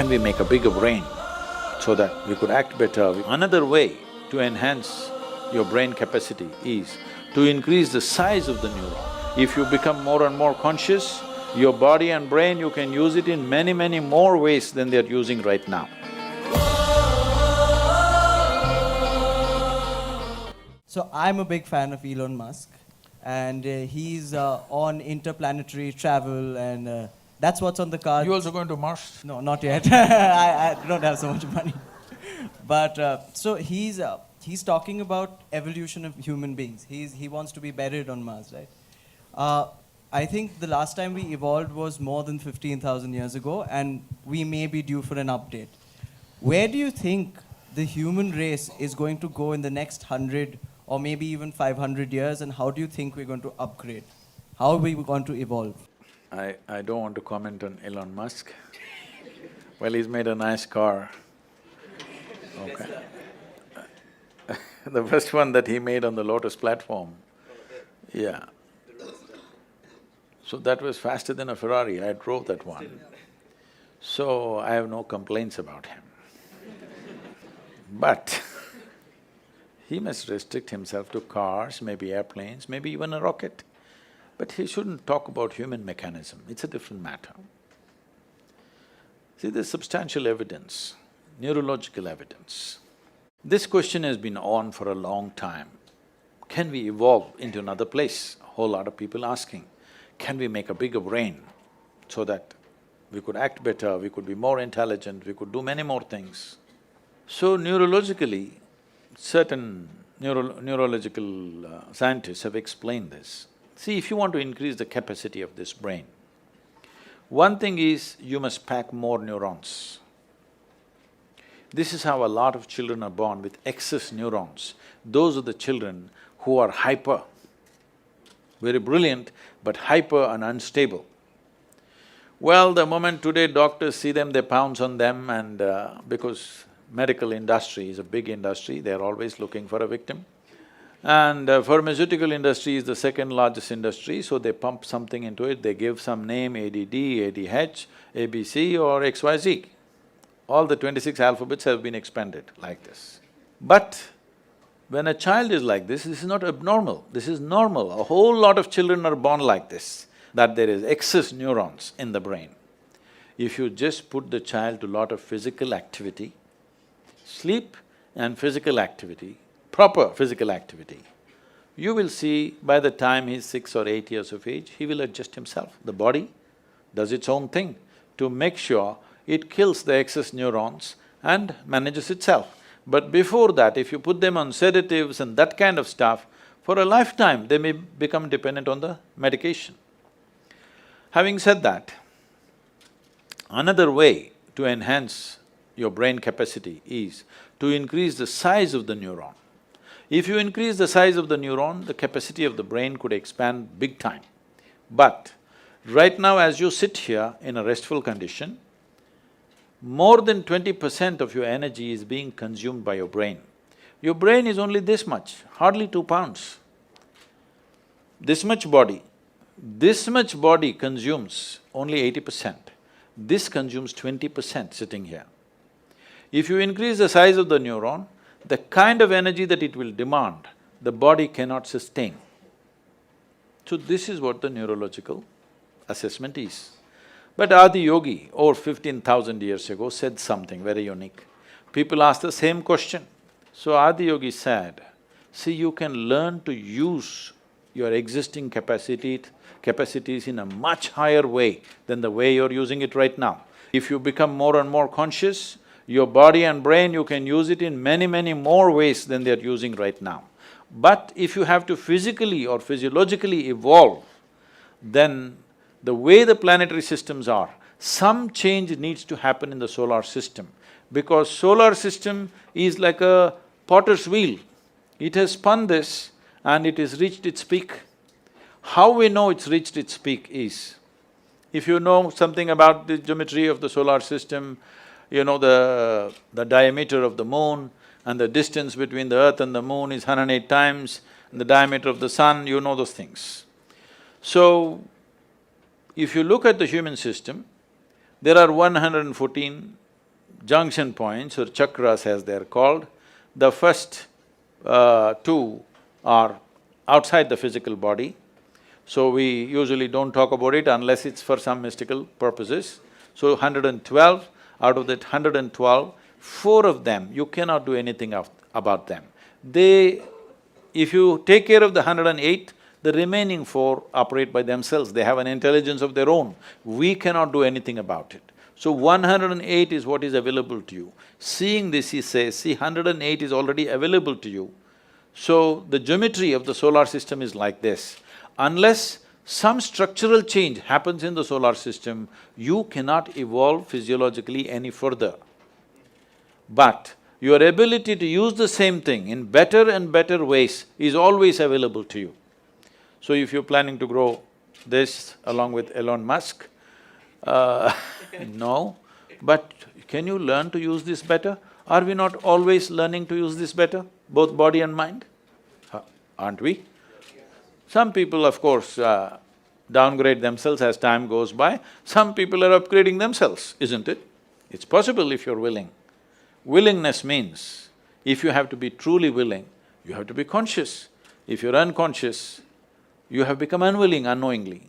Can we make a bigger brain so that we could act better? Another way to enhance your brain capacity is to increase the size of the neuron. If you become more and more conscious, your body and brain, you can use it in many, many more ways than they're using right now. So I'm a big fan of Elon Musk, and he's on interplanetary travel, and that's what's on the cards. You also going to Mars? No, not yet. I don't have so much money. But so he's talking about evolution of human beings. He wants to be buried on Mars, right? I think the last time we evolved was more than 15,000 years ago, and we may be due for an update. Where do you think the human race is going to go in the next 100 or maybe even 500 years, and how do you think we're going to upgrade? How are we going to evolve? I don't want to comment on Elon Musk. Well, he's made a nice car. Okay. The first one that he made on the Lotus platform, yeah. So that was faster than a Ferrari, I drove that one. So I have no complaints about him. But he must restrict himself to cars, maybe airplanes, maybe even a rocket. But he shouldn't talk about human mechanism, it's a different matter. See, there's substantial evidence, neurological evidence. This question has been on for a long time. Can we evolve into another place? A whole lot of people asking. Can we make a bigger brain so that we could act better, we could be more intelligent, we could do many more things? So neurologically, certain neurological scientists have explained this. See, if you want to increase the capacity of this brain, one thing is you must pack more neurons. This is how a lot of children are born with excess neurons. Those are the children who are hyper, very brilliant, but hyper and unstable. Well, the moment today doctors see them, they pounce on them, and because medical industry is a big industry, they're always looking for a victim. And pharmaceutical industry is the second largest industry, so they pump something into it, they give some name, ADD, ADH, ABC or XYZ. All the 26 alphabets have been expanded like this. But when a child is like this is not abnormal, this is normal. A whole lot of children are born like this, that there is excess neurons in the brain. If you just put the child to a lot of physical activity, sleep and physical activity, proper physical activity, you will see by the time he's 6 or 8 years of age, he will adjust himself. The body does its own thing to make sure it kills the excess neurons and manages itself. But before that, if you put them on sedatives and that kind of stuff, for a lifetime they may become dependent on the medication. Having said that, another way to enhance your brain capacity is to increase the size of the neuron. If you increase the size of the neuron, the capacity of the brain could expand big time. But right now as you sit here in a restful condition, more than 20% of your energy is being consumed by your brain. Your brain is only this much, hardly 2 pounds. This much body consumes only 80%. This consumes 20% sitting here. If you increase the size of the neuron, the kind of energy that it will demand, the body cannot sustain. So this is what the neurological assessment is. But Adi Yogi, over 15,000 years ago, said something very unique. People asked the same question. So Adi Yogi said, see, you can learn to use your existing capacities in a much higher way than the way you're using it right now. If you become more and more conscious, your body and brain, you can use it in many, many more ways than they're using right now. But if you have to physically or physiologically evolve, then the way the planetary systems are, some change needs to happen in the solar system, because solar system is like a potter's wheel. It has spun this and it has reached its peak. How we know it's reached its peak is, if you know something about the geometry of the solar system, you know the diameter of the moon and the distance between the earth and the moon is 108 times, and the diameter of the sun, you know those things. So, if you look at the human system, there are 114 junction points or chakras as they're called. The first two are outside the physical body, so we usually don't talk about it unless it's for some mystical purposes. So 112, out of that 112, four of them, you cannot do anything about them. If you take care of the 108, the remaining four operate by themselves, they have an intelligence of their own. We cannot do anything about it. So 108 is what is available to you. Seeing this, he says, see, 108 is already available to you. So the geometry of the solar system is like this. Unless some structural change happens in the solar system, you cannot evolve physiologically any further. But your ability to use the same thing in better and better ways is always available to you. So if you're planning to grow this along with Elon Musk, no, but can you learn to use this better? Are we not always learning to use this better, both body and mind? Aren't we? Some people, of course, downgrade themselves as time goes by, some people are upgrading themselves, isn't it? It's possible if you're willing. Willingness means, if you have to be truly willing, you have to be conscious. If you're unconscious, you have become unwilling unknowingly.